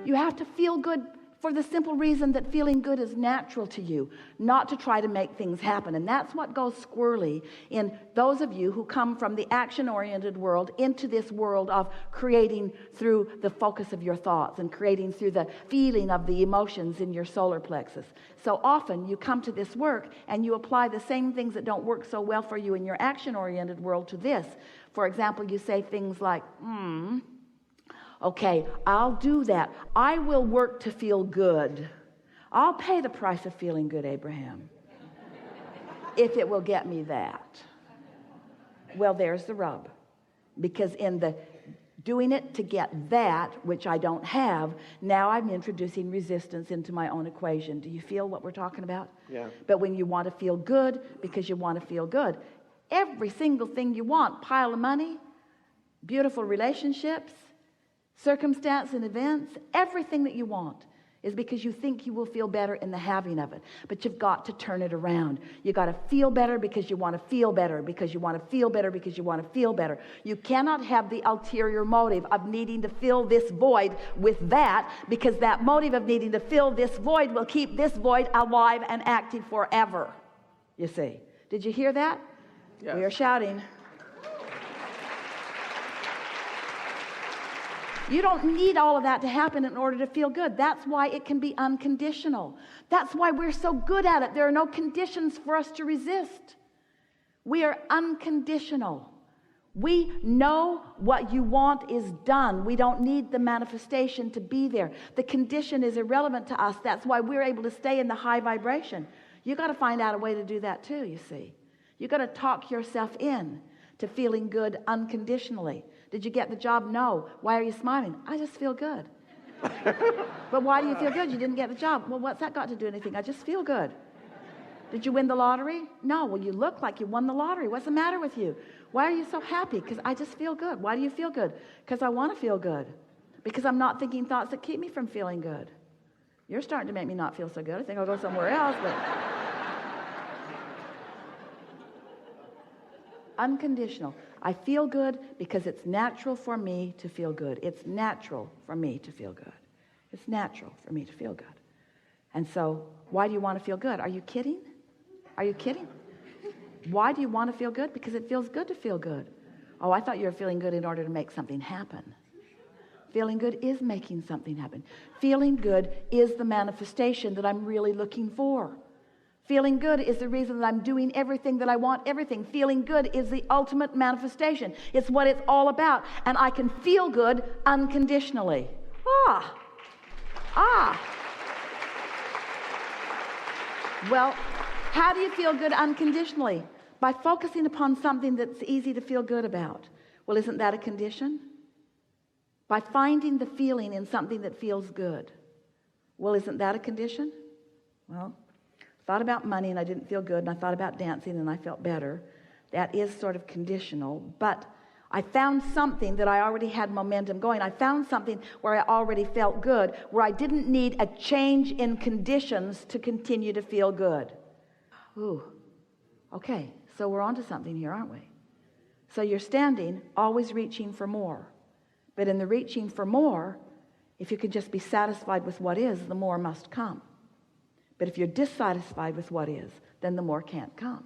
You have to feel good for the simple reason that feeling good is natural to you, not to try to make things happen. And that's what goes squirrely in those of you who come from the action-oriented world into this world of creating through the focus of your thoughts and creating through the feeling of the emotions in your solar plexus. So often you come to this work and you apply the same things that don't work so well for you in your action-oriented world to this. For example, you say things like, okay, I'll do that. I will work to feel good. I'll pay the price of feeling good, Abraham, if it will get me that. Well, there's the rub. Because in the doing it to get that, which I don't have, now I'm introducing resistance into my own equation. Do you feel what we're talking about? Yeah. But when you want to feel good because you want to feel good, every single thing you want, pile of money, beautiful relationships, circumstance and events, everything that you want is because you think you will feel better in the having of it. But you've got to turn it around. You got to feel better because you want to feel better, because you want to feel better, because you want to feel better. You cannot have the ulterior motive of needing to fill this void with that, because that motive of needing to fill this void will keep this void alive and active forever. You see. Did you hear that? Yes. We are shouting. You don't need all of that to happen in order to feel good. That's why it can be unconditional. That's why we're so good at it. There are no conditions for us to resist. We are unconditional. We know what you want is done. We don't need the manifestation to be there. The condition is irrelevant to us. That's why we're able to stay in the high vibration. You got to find out a way to do that too, you see. You got to talk yourself in to feeling good unconditionally. Did you get the job? No. Why are you smiling? I just feel good. But why do you feel good? You didn't get the job. Well, what's that got to do with anything? I just feel good. Did you win the lottery? No. Well, you look like you won the lottery. What's the matter with you? Why are you so happy? Because I just feel good. Why do you feel good? Because I want to feel good. Because I'm not thinking thoughts that keep me from feeling good. You're starting to make me not feel so good. I think I'll go somewhere else. But unconditional. I feel good because it's natural for me to feel good. It's natural for me to feel good. It's natural for me to feel good. And so, why do you want to feel good? Are you kidding? Are you kidding? Why do you want to feel good? Because it feels good to feel good. Oh, I thought you were feeling good in order to make something happen. Feeling good is making something happen. Feeling good is the manifestation that I'm really looking for. Feeling good is the reason that I'm doing everything that I want, everything. Feeling good is the ultimate manifestation. It's what it's all about. And I can feel good unconditionally. Well, how do you feel good unconditionally? By focusing upon something that's easy to feel good about. Well, isn't that a condition? By finding the feeling in something that feels good. Well, isn't that a condition? Well, thought about money and I didn't feel good, and I thought about dancing and I felt better. That is sort of conditional, but I found something that I already had momentum going. I found something where I already felt good, where I didn't need a change in conditions to continue to feel good. Ooh, okay, so we're onto something here, aren't we? So you're standing, always reaching for more. But in the reaching for more, if you could just be satisfied with what is, the more must come. But if you're dissatisfied with what is, then the more can't come.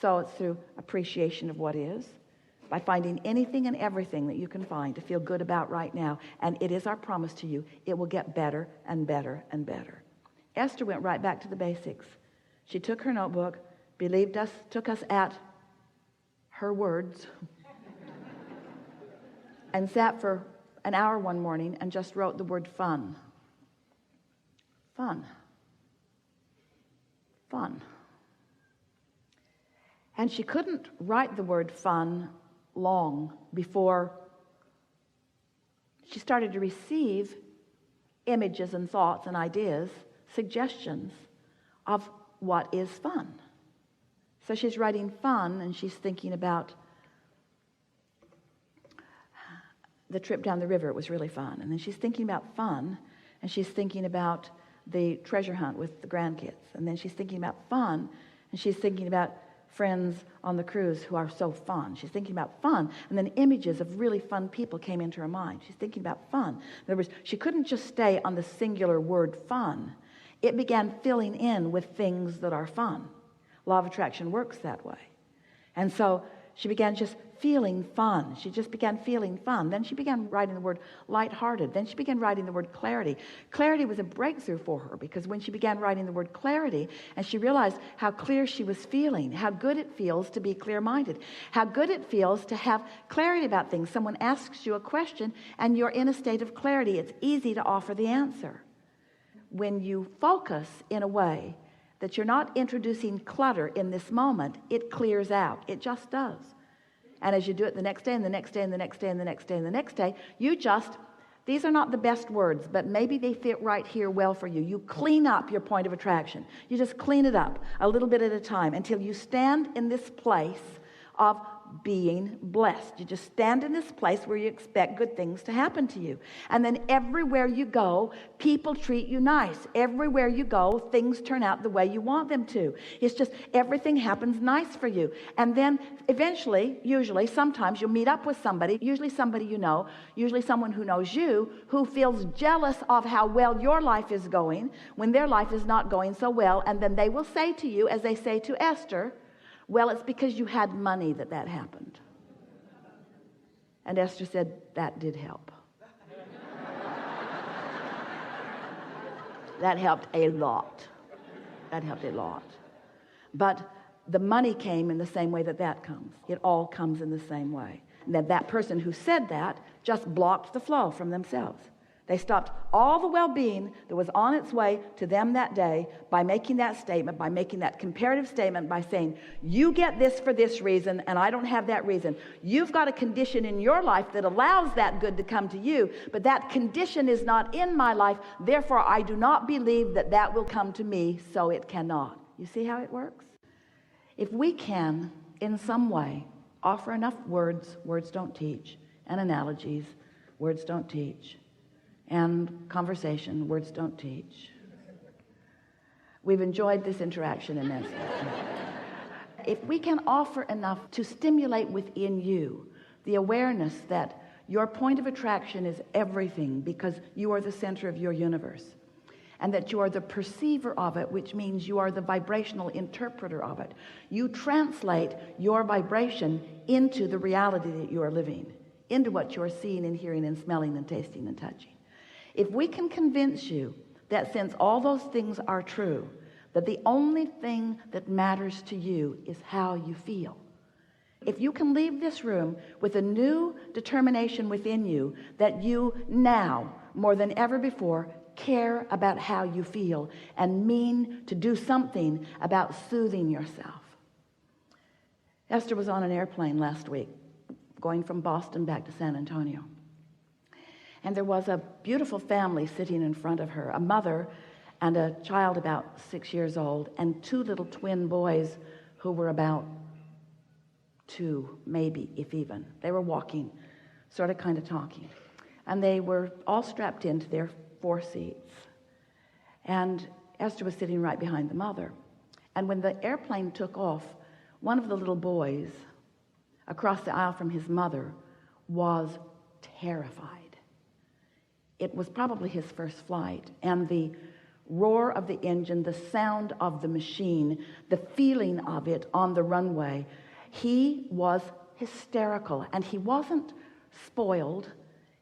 So it's through appreciation of what is, by finding anything and everything that you can find to feel good about right now. And it is our promise to you, it will get better and better and better. Esther went right back to the basics. She took her notebook, believed us, took us at her words, and sat for an hour one morning and just wrote the word fun. Fun. Fun. And she couldn't write the word fun long before she started to receive images and thoughts and ideas, suggestions of what is fun. So she's writing fun, and she's thinking about the trip down the river. It was really fun. And then she's thinking about fun, and she's thinking about the treasure hunt with the grandkids. And then she's thinking about fun, and she's thinking about friends on the cruise who are so fun. She's thinking about fun, and then images of really fun people came into her mind. She's thinking about fun. In other words, she couldn't just stay on the singular word fun. It began filling in with things that are fun. Law of attraction works that way. And so she began just feeling fun. She just began feeling fun. Then she began writing the word lighthearted. Then she began writing the word clarity. Clarity was a breakthrough for her, because when she began writing the word clarity and she realized how clear she was feeling, how good it feels to be clear-minded, how good it feels to have clarity about things. Someone asks you a question and you're in a state of clarity. It's easy to offer the answer. When you focus in a way that you're not introducing clutter in this moment, it clears out. It just does. And as you do it the next day and the next day and the next day and the next day and the next day, these are not the best words, but maybe they fit right here well for you. You clean up your point of attraction. You just clean it up a little bit at a time until you stand in this place of being blessed. You just stand in this place where you expect good things to happen to you. And then everywhere you go, people treat you nice. Everywhere you go, things turn out the way you want them to. It's just everything happens nice for you. And then eventually, usually, sometimes you'll meet up with somebody, usually somebody you know, usually someone who knows you, who feels jealous of how well your life is going when their life is not going so well. And then they will say to you, as they say to Esther, well, it's because you had money that happened. And Esther said, that did help. That helped a lot. That helped a lot. But the money came in the same way that comes. It all comes in the same way. And that person who said that just blocked the flow from themselves. They stopped all the well-being that was on its way to them that day by making that statement, by making that comparative statement, by saying, you get this for this reason, and I don't have that reason. You've got a condition in your life that allows that good to come to you, but that condition is not in my life. Therefore, I do not believe that will come to me, so it cannot. You see how it works? If we can, in some way, offer enough words don't teach, and analogies, words don't teach, and conversation, words don't teach. We've enjoyed this interaction immensely. If we can offer enough to stimulate within you the awareness that your point of attraction is everything because you are the center of your universe, and that you are the perceiver of it, which means you are the vibrational interpreter of it. You translate your vibration into the reality that you are living, into what you are seeing and hearing and smelling and tasting and touching. If we can convince you that since all those things are true, that the only thing that matters to you is how you feel. If you can leave this room with a new determination within you that you now, more than ever before, care about how you feel and mean to do something about soothing yourself. Esther was on an airplane last week, going from Boston back to San Antonio. And there was a beautiful family sitting in front of her, a mother and a child about 6 years old, and two little twin boys who were about 2, maybe, if even. They were walking, sort of kind of talking. And they were all strapped into their 4 seats. And Esther was sitting right behind the mother. And when the airplane took off, one of the little boys, across the aisle from his mother, was terrified. It was probably his first flight, and the roar of the engine, the sound of the machine, the feeling of it on the runway, he was hysterical. And he wasn't spoiled.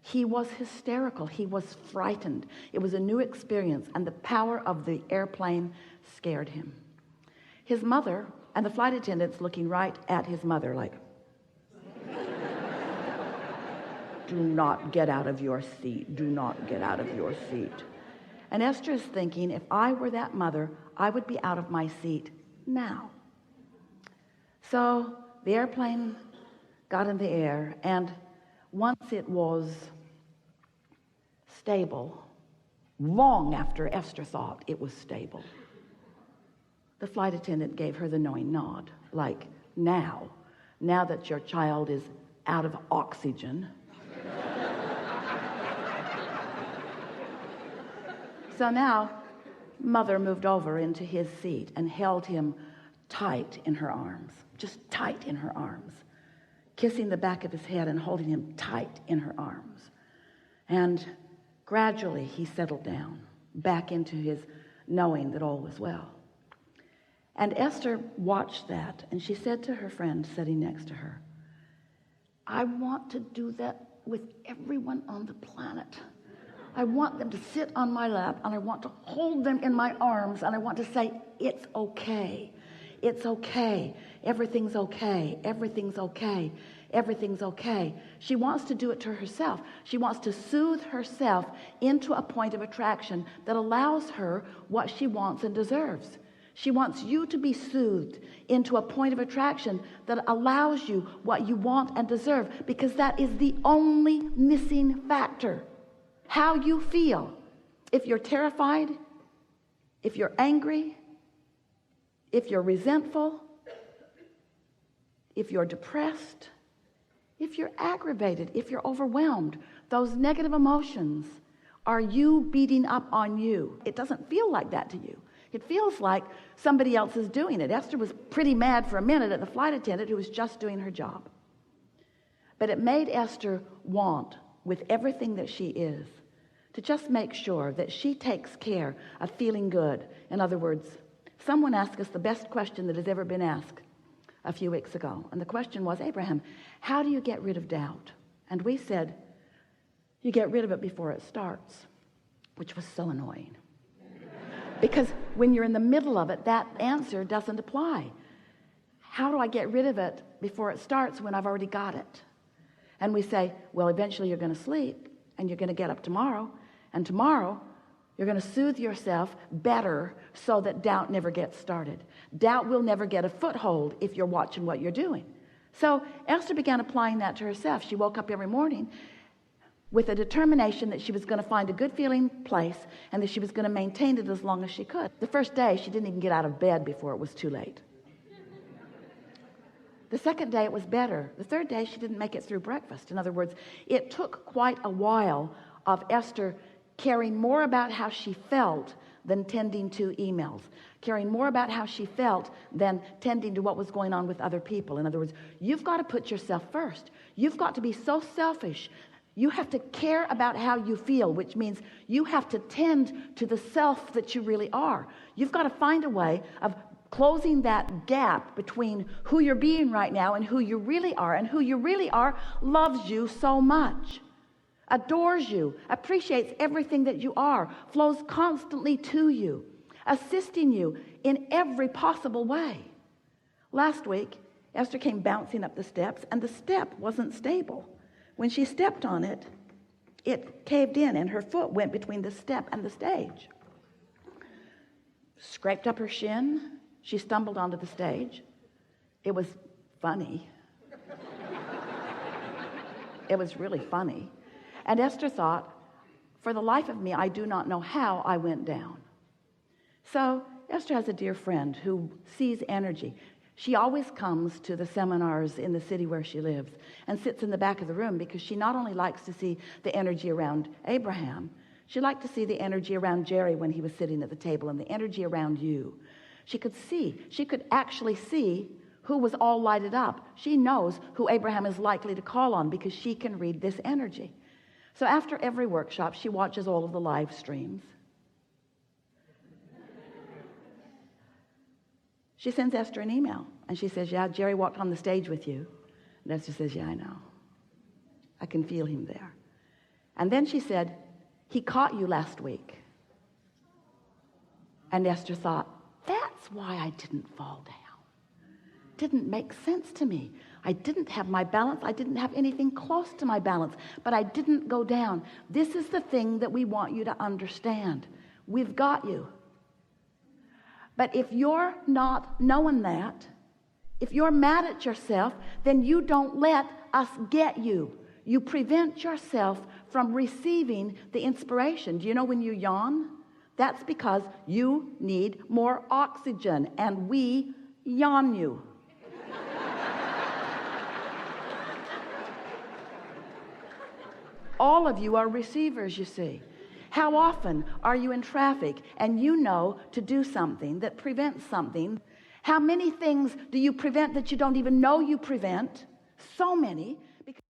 He was hysterical. He was frightened. It was a new experience, and the power of the airplane scared him. His mother and the flight attendants looking right at his mother like, do not get out of your seat. Do not get out of your seat. And Esther is thinking, if I were that mother, I would be out of my seat now. So the airplane got in the air, and once it was stable, long after Esther thought it was stable, the flight attendant gave her the knowing nod, like, now that your child is out of oxygen. So now, mother moved over into his seat and held him tight in her arms, just tight in her arms, kissing the back of his head and holding him tight in her arms. And gradually he settled down back into his knowing that all was well. And Esther watched that, and she said to her friend sitting next to her, I want to do that with everyone on the planet. I want them to sit on my lap, and I want to hold them in my arms, and I want to say, it's okay. It's okay. Everything's okay. Everything's okay. Everything's okay. She wants to do it to herself. She wants to soothe herself into a point of attraction that allows her what she wants and deserves. She wants you to be soothed into a point of attraction that allows you what you want and deserve, because that is the only missing factor. How you feel. If you're terrified, if you're angry, if you're resentful, if you're depressed, if you're aggravated, if you're overwhelmed, those negative emotions are you beating up on you. It doesn't feel like that to you. It feels like somebody else is doing it. Esther was pretty mad for a minute at the flight attendant who was just doing her job. But it made Esther want, with everything that she is, to just make sure that she takes care of feeling good. In other words, someone asked us the best question that has ever been asked a few weeks ago. And the question was, Abraham, how do you get rid of doubt? And we said, you get rid of it before it starts, which was so annoying. Because when you're in the middle of it, that answer doesn't apply. How do I get rid of it before it starts when I've already got it? And we say, well, eventually you're going to sleep and you're going to get up tomorrow. And tomorrow you're going to soothe yourself better so that doubt never gets started. Doubt will never get a foothold if you're watching what you're doing. So Esther began applying that to herself. She woke up every morning with a determination that she was going to find a good feeling place and that she was going to maintain it as long as she could. The first day, she didn't even get out of bed before it was too late. The second day, it was better. The third day, she didn't make it through breakfast. In other words, it took quite a while of Esther caring more about how she felt than tending to emails, caring more about how she felt than tending to what was going on with other people. In other words, you've got to put yourself first. You've got to be so selfish. You have to care about how you feel, which means you have to tend to the self that you really are. You've got to find a way of closing that gap between who you're being right now and who you really are. And who you really are loves you so much, adores you, appreciates everything that you are, flows constantly to you, assisting you in every possible way. Last week, Esther came bouncing up the steps, and the step wasn't stable. When she stepped on it, it caved in, and her foot went between the step and the stage. Scraped up her shin. She stumbled onto the stage. It was funny. It was really funny. And Esther thought, for the life of me, I do not know how I went down. So Esther has a dear friend who sees energy. She always comes to the seminars in the city where she lives and sits in the back of the room because she not only likes to see the energy around Abraham, she liked to see the energy around Jerry when he was sitting at the table and the energy around you. She could actually see who was all lighted up. She knows who Abraham is likely to call on because she can read this energy. So after every workshop, she watches all of the live streams. She sends Esther an email, and she says, yeah, Jerry walked on the stage with you. And Esther says, yeah, I know. I can feel him there. And then she said, he caught you last week. And Esther thought, that's why I didn't fall down. Didn't make sense to me. I didn't have my balance. I didn't have anything close to my balance, but I didn't go down. This is the thing that we want you to understand. We've got you. But if you're not knowing that, if you're mad at yourself, then you don't let us get you. You prevent yourself from receiving the inspiration. Do you know when you yawn? That's because you need more oxygen, and we yawn you. All of you are receivers, you see. How often are you in traffic and you know to do something that prevents something, How many things do you prevent that you don't even know you prevent? So many.